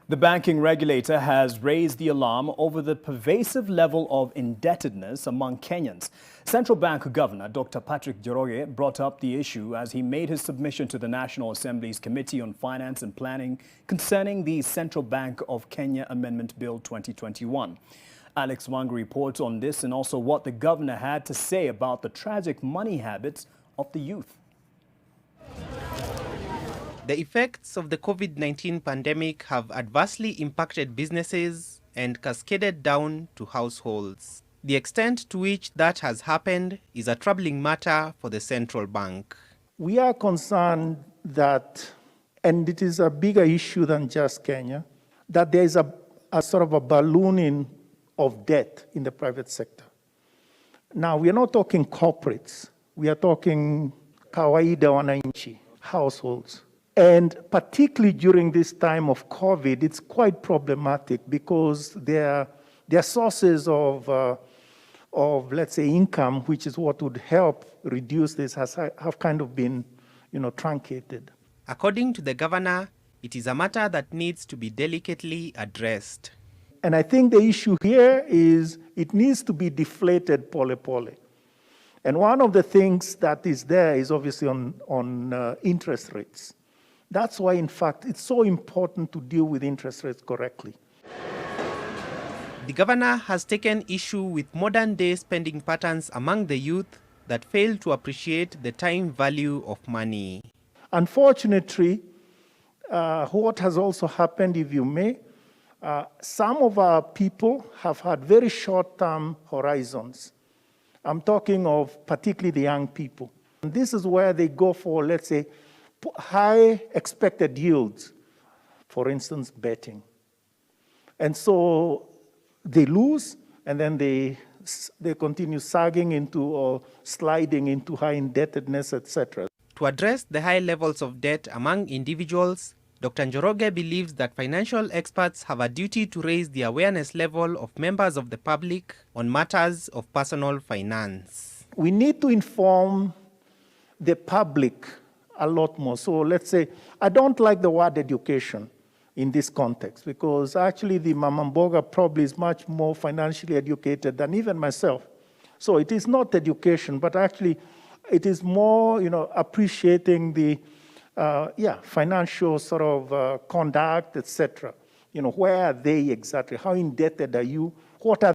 The banking regulator has raised the alarm over the pervasive level of indebtedness among Kenyans. Central Bank Governor Dr. Patrick Njoroge brought up the issue as he made his submission to the National Assembly's Committee on Finance and Planning concerning the Central Bank of Kenya Amendment Bill 2021. Alex Wang reports on this and also what the governor had to say about the tragic money habits of the youth. The effects of the COVID-19 pandemic have adversely impacted businesses and cascaded down to households. The extent to which that has happened is a troubling matter for the central bank. We are concerned that, and it is a bigger issue than just Kenya, that there is a sort of a ballooning of debt in the private sector. Now, we are not talking corporates. We are talking kawaida wananchi, households. And particularly during this time of COVID, it's quite problematic because their sources of, let's say, income, which is what would help reduce this, have kind of been, truncated. According to the governor, it is a matter that needs to be delicately addressed. And I think the issue here is it needs to be deflated pole. And one of the things that is there is obviously on interest rates. That's why, in fact, it's so important to deal with interest rates correctly. The governor has taken issue with modern-day spending patterns among the youth that fail to appreciate the time value of money. Unfortunately, what has also happened, if you may, some of our people have had very short-term horizons. I'm talking of particularly the young people. And this is where they go for, let's say, high expected yields, for instance, betting. And so they lose, and then they continue sagging into or sliding into high indebtedness, etc. To address the high levels of debt among individuals, Dr. Njoroge believes that financial experts have a duty to raise the awareness level of members of the public on matters of personal finance. We need to inform the public a lot more. So let's say, I don't like the word education in this context because actually the Mamamboga probably is much more financially educated than even myself. So it is not education, but actually it is more, appreciating the financial sort of conduct, etc. Where are they exactly? How indebted are you? What are